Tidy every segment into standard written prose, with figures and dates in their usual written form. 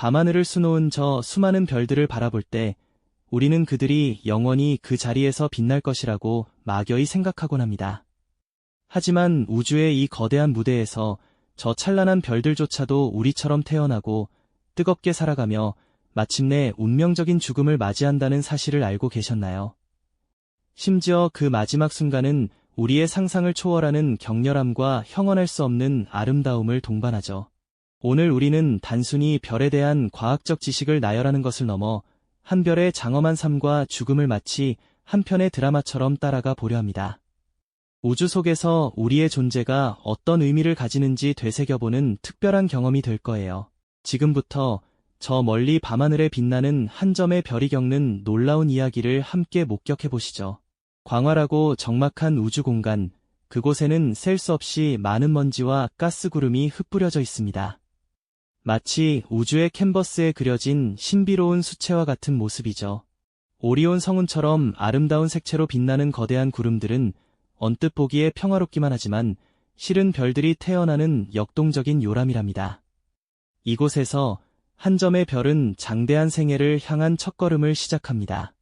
밤하늘을 수놓은 저 수많은 별들을 바라볼 때 우리는 그들이 영원히 그 자리에서 빛날 것이라고 막연히 생각하곤 합니다. 하지만 우주의 이 거대한 무대에서 저 찬란한 별들조차도 우리처럼 태어나고 뜨겁게 살아가며 마침내 운명적인 죽음을 맞이한다는 사실을 알고 계셨나요? 심지어 그 마지막 순간은 우리의 상상을 초월하는 격렬함과 형언할 수 없는 아름다움을 동반하죠. 오늘 우리는 단순히 별에 대한 과학적 지식을 나열하는 것을 넘어 한 별의 장엄한 삶과 죽음을 마치 한 편의 드라마처럼 따라가 보려 합니다. 우주 속에서 우리의 존재가 어떤 의미를 가지는지 되새겨보는 특별한 경험이 될 거예요. 지금부터 저 멀리 밤하늘에 빛나는 한 점의 별이 겪는 놀라운 이야기를 함께 목격해보시죠. 광활하고 적막한 우주 공간, 그곳에는 셀 수 없이 많은 먼지와 가스구름이 흩뿌려져 있습니다. 마치 우주의 캔버스에 그려진 신비로운 수채화 같은 모습이죠. 오리온 성운처럼 아름다운 색채로 빛나는 거대한 구름들은 언뜻 보기에 평화롭기만 하지만 실은 별들이 태어나는 역동적인 요람이랍니다. 이곳에서 한 점의 별은 장대한 생애를 향한 첫걸음을 시작합니다.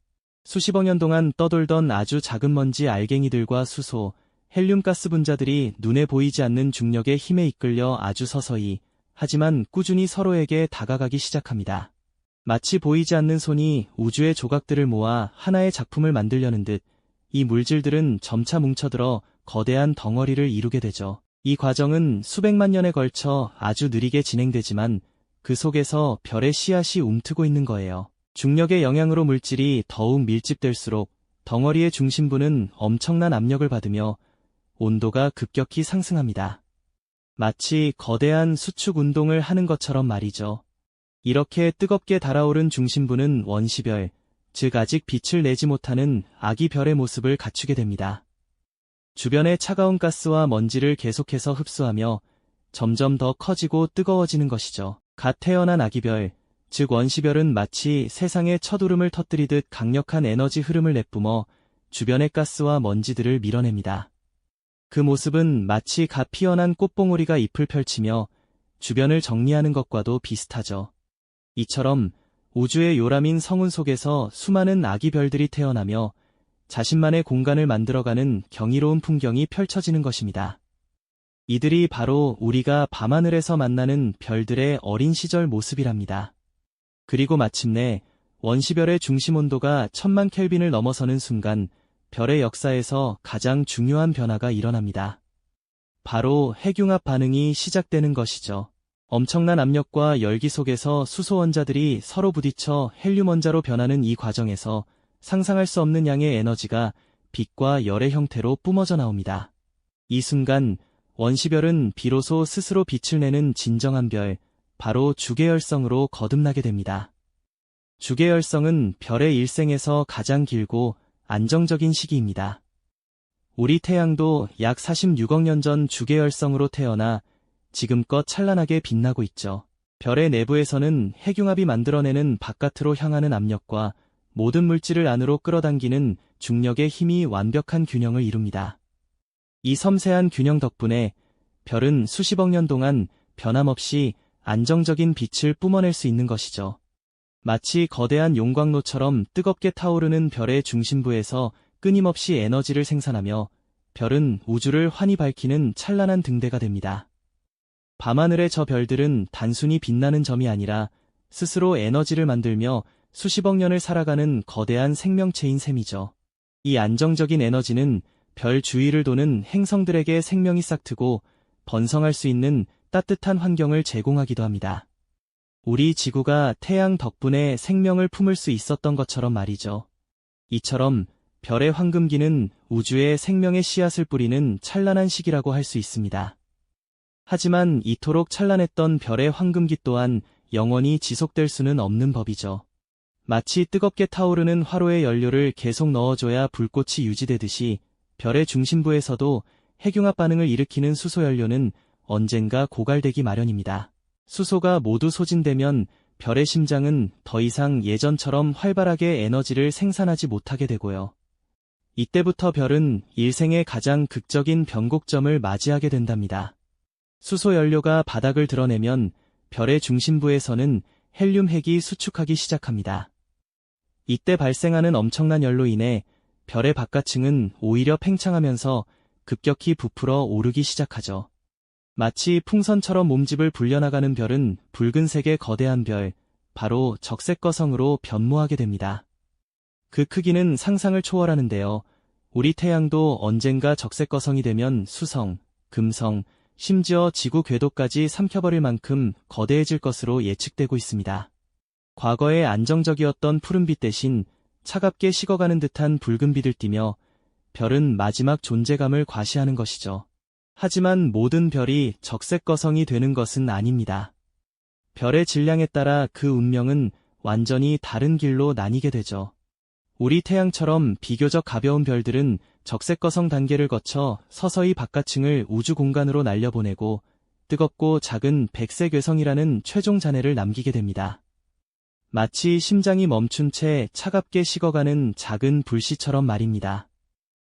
수십억 년 동안 떠돌던 아주 작은 먼지 알갱이들과 수소, 헬륨 가스 분자들이 눈에 보이지 않는 중력의 힘에 이끌려 아주 서서히 하지만 꾸준히 서로에게 다가가기 시작합니다. 마치 보이지 않는 손이 우주의 조각들을 모아 하나의 작품을 만들려는 듯 이 물질들은 점차 뭉쳐들어 거대한 덩어리를 이루게 되죠. 이 과정은 수백만 년에 걸쳐 아주 느리게 진행되지만 그 속에서 별의 씨앗이 움트고 있는 거예요. 중력의 영향으로 물질이 더욱 밀집될수록 덩어리의 중심부는 엄청난 압력을 받으며 온도가 급격히 상승합니다. 마치 거대한 수축 운동을 하는 것처럼 말이죠. 이렇게 뜨겁게 달아오른 중심부는 원시별, 즉 아직 빛을 내지 못하는 아기 별의 모습을 갖추게 됩니다. 주변의 차가운 가스와 먼지를 계속해서 흡수하며 점점 더 커지고 뜨거워지는 것이죠. 갓 태어난 아기별, 즉 원시별은 마치 세상의 첫 울음을 터뜨리듯 강력한 에너지 흐름을 내뿜어 주변의 가스와 먼지들을 밀어냅니다. 그 모습은 마치 갓 피어난 꽃봉오리가 잎을 펼치며 주변을 정리하는 것과도 비슷하죠. 이처럼 우주의 요람인 성운 속에서 수많은 아기 별들이 태어나며 자신만의 공간을 만들어가는 경이로운 풍경이 펼쳐지는 것입니다. 이들이 바로 우리가 밤하늘에서 만나는 별들의 어린 시절 모습이랍니다. 그리고 마침내 원시별의 중심 온도가 1000만 켈빈을 넘어서는 순간 별의 역사에서 가장 중요한 변화가 일어납니다. 바로 핵융합 반응이 시작되는 것이죠. 엄청난 압력과 열기 속에서 수소 원자들이 서로 부딪혀 헬륨 원자로 변하는 이 과정에서 상상할 수 없는 양의 에너지가 빛과 열의 형태로 뿜어져 나옵니다. 이 순간 원시별은 비로소 스스로 빛을 내는 진정한 별, 바로 주계열성으로 거듭나게 됩니다. 주계열성은 별의 일생에서 가장 길고 안정적인 시기입니다. 우리 태양도 약 46억 년 전 주계열성으로 태어나 지금껏 찬란하게 빛나고 있죠. 별의 내부에서는 핵융합이 만들어내는 바깥으로 향하는 압력과 모든 물질을 안으로 끌어당기는 중력의 힘이 완벽한 균형을 이룹니다. 이 섬세한 균형 덕분에 별은 수십억 년 동안 변함없이 안정적인 빛을 뿜어낼 수 있는 것이죠. 마치 거대한 용광로처럼 뜨겁게 타오르는 별의 중심부에서 끊임없이 에너지를 생산하며 별은 우주를 환히 밝히는 찬란한 등대가 됩니다. 밤하늘의 저 별들은 단순히 빛나는 점이 아니라 스스로 에너지를 만들며 수십억 년을 살아가는 거대한 생명체인 셈이죠. 이 안정적인 에너지는 별 주위를 도는 행성들에게 생명이 싹트고 번성할 수 있는 따뜻한 환경을 제공하기도 합니다. 우리 지구가 태양 덕분에 생명을 품을 수 있었던 것처럼 말이죠. 이처럼 별의 황금기는 우주에 생명의 씨앗을 뿌리는 찬란한 시기라고 할 수 있습니다. 하지만 이토록 찬란했던 별의 황금기 또한 영원히 지속될 수는 없는 법이죠. 마치 뜨겁게 타오르는 화로에 연료를 계속 넣어줘야 불꽃이 유지되듯이 별의 중심부에서도 핵융합 반응을 일으키는 수소연료는 언젠가 고갈되기 마련입니다. 수소가 모두 소진되면 별의 심장은 더 이상 예전처럼 활발하게 에너지를 생산하지 못하게 되고요. 이때부터 별은 일생의 가장 극적인 변곡점을 맞이하게 된답니다. 수소연료가 바닥을 드러내면 별의 중심부에서는 헬륨 핵이 수축하기 시작합니다. 이때 발생하는 엄청난 열로 인해 별의 바깥층은 오히려 팽창하면서 급격히 부풀어 오르기 시작하죠. 마치 풍선처럼 몸집을 불려나가는 별은 붉은색의 거대한 별, 바로 적색거성으로 변모하게 됩니다. 그 크기는 상상을 초월하는데요. 우리 태양도 언젠가 적색거성이 되면 수성, 금성, 심지어 지구 궤도까지 삼켜버릴 만큼 거대해질 것으로 예측되고 있습니다. 과거에 안정적이었던 푸른빛 대신 차갑게 식어가는 듯한 붉은빛을 띠며 별은 마지막 존재감을 과시하는 것이죠. 하지만 모든 별이 적색거성이 되는 것은 아닙니다. 별의 질량에 따라 그 운명은 완전히 다른 길로 나뉘게 되죠. 우리 태양처럼 비교적 가벼운 별들은 적색거성 단계를 거쳐 서서히 바깥층을 우주 공간으로 날려보내고 뜨겁고 작은 백색외성이라는 최종 잔해를 남기게 됩니다. 마치 심장이 멈춘 채 차갑게 식어가는 작은 불씨처럼 말입니다.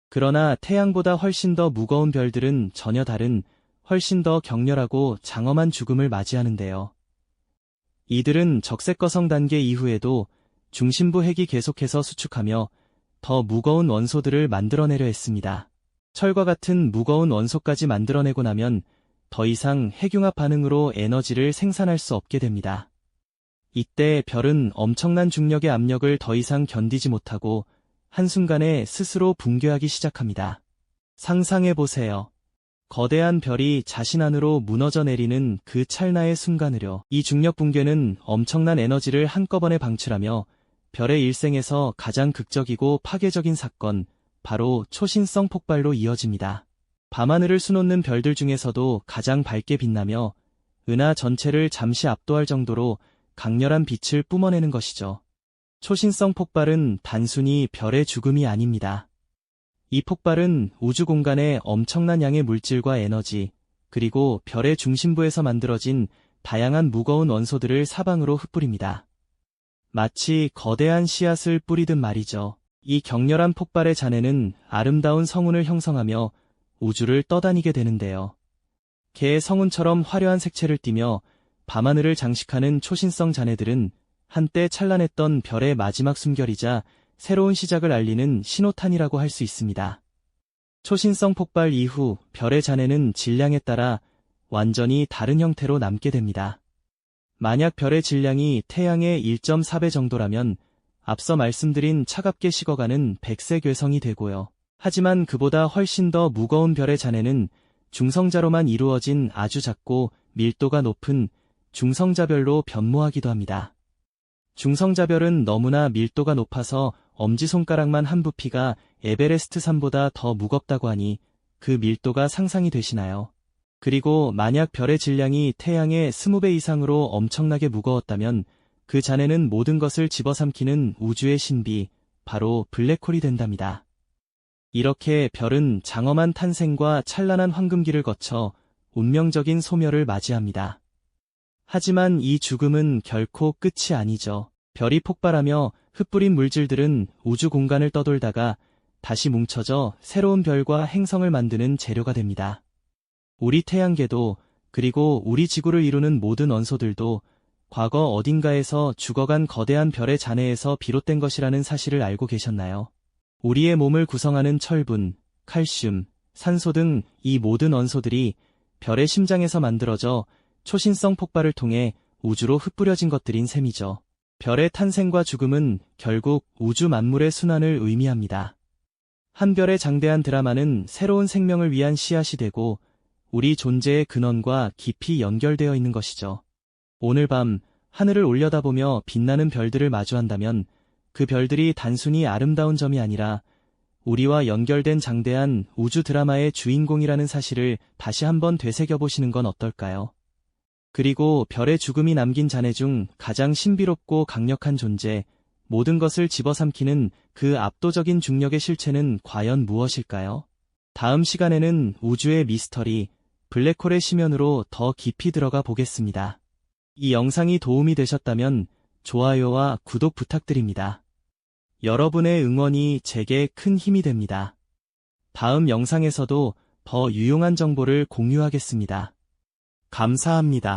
그러나 태양보다 훨씬 더 무거운 별들은 전혀 다른, 훨씬 더 격렬하고 장엄한 죽음을 맞이하는데요. 이들은 적색거성 단계 이후에도 중심부 핵이 계속해서 수축하며 더 무거운 원소들을 만들어내려 했습니다. 철과 같은 무거운 원소까지 만들어내고 나면 더 이상 핵융합 반응으로 에너지를 생산할 수 없게 됩니다. 이때 별은 엄청난 중력의 압력을 더 이상 견디지 못하고 한순간에 스스로 붕괴하기 시작합니다. 상상해보세요. 거대한 별이 자신 안으로 무너져 내리는 그 찰나의 순간으로 이 중력 붕괴는 엄청난 에너지를 한꺼번에 방출하며 별의 일생에서 가장 극적이고 파괴적인 사건, 바로 초신성 폭발로 이어집니다. 밤하늘을 수놓는 별들 중에서도 가장 밝게 빛나며 은하 전체를 잠시 압도할 정도로 강렬한 빛을 뿜어내는 것이죠. 초신성 폭발은 단순히 별의 죽음이 아닙니다. 이 폭발은 우주 공간의 엄청난 양의 물질과 에너지, 그리고 별의 중심부에서 만들어진 다양한 무거운 원소들을 사방으로 흩뿌립니다. 마치 거대한 씨앗을 뿌리듯 말이죠. 이 격렬한 폭발의 잔해는 아름다운 성운을 형성하며 우주를 떠다니게 되는데요. 개의 성운처럼 화려한 색채를 띠며 밤하늘을 장식하는 초신성 잔해들은 한때 찬란했던 별의 마지막 숨결이자 새로운 시작을 알리는 신호탄이라고 할 수 있습니다. 초신성 폭발 이후 별의 잔해는 질량에 따라 완전히 다른 형태로 남게 됩니다. 만약 별의 질량이 태양의 1.4배 정도라면 앞서 말씀드린 차갑게 식어가는 백색 외성이 되고요. 하지만 그보다 훨씬 더 무거운 별의 잔해는 중성자로만 이루어진 아주 작고 밀도가 높은 중성자별로 변모하기도 합니다. 중성자별은 너무나 밀도가 높아서 엄지손가락만 한 부피가 에베레스트 산보다 더 무겁다고 하니 그 밀도가 상상이 되시나요? 그리고 만약 별의 질량이 태양의 20배 이상으로 엄청나게 무거웠다면 그 잔해는 모든 것을 집어삼키는 우주의 신비, 바로 블랙홀이 된답니다. 이렇게 별은 장엄한 탄생과 찬란한 황금기를 거쳐 운명적인 소멸을 맞이합니다. 하지만 이 죽음은 결코 끝이 아니죠. 별이 폭발하며 흩뿌린 물질들은 우주 공간을 떠돌다가 다시 뭉쳐져 새로운 별과 행성을 만드는 재료가 됩니다. 우리 태양계도, 그리고 우리 지구를 이루는 모든 원소들도 과거 어딘가에서 죽어간 거대한 별의 잔해에서 비롯된 것이라는 사실을 알고 계셨나요? 우리의 몸을 구성하는 철분, 칼슘, 산소 등 이 모든 원소들이 별의 심장에서 만들어져 초신성 폭발을 통해 우주로 흩뿌려진 것들인 셈이죠. 별의 탄생과 죽음은 결국 우주 만물의 순환을 의미합니다. 한 별의 장대한 드라마는 새로운 생명을 위한 씨앗이 되고 우리 존재의 근원과 깊이 연결되어 있는 것이죠. 오늘 밤 하늘을 올려다보며 빛나는 별들을 마주한다면 그 별들이 단순히 아름다운 점이 아니라 우리와 연결된 장대한 우주 드라마의 주인공이라는 사실을 다시 한번 되새겨보시는 건 어떨까요? 그리고 별의 죽음이 남긴 잔해 중 가장 신비롭고 강력한 존재, 모든 것을 집어삼키는 그 압도적인 중력의 실체는 과연 무엇일까요? 다음 시간에는 우주의 미스터리, 블랙홀의 심연으로 더 깊이 들어가 보겠습니다. 이 영상이 도움이 되셨다면 좋아요와 구독 부탁드립니다. 여러분의 응원이 제게 큰 힘이 됩니다. 다음 영상에서도 더 유용한 정보를 공유하겠습니다. 감사합니다.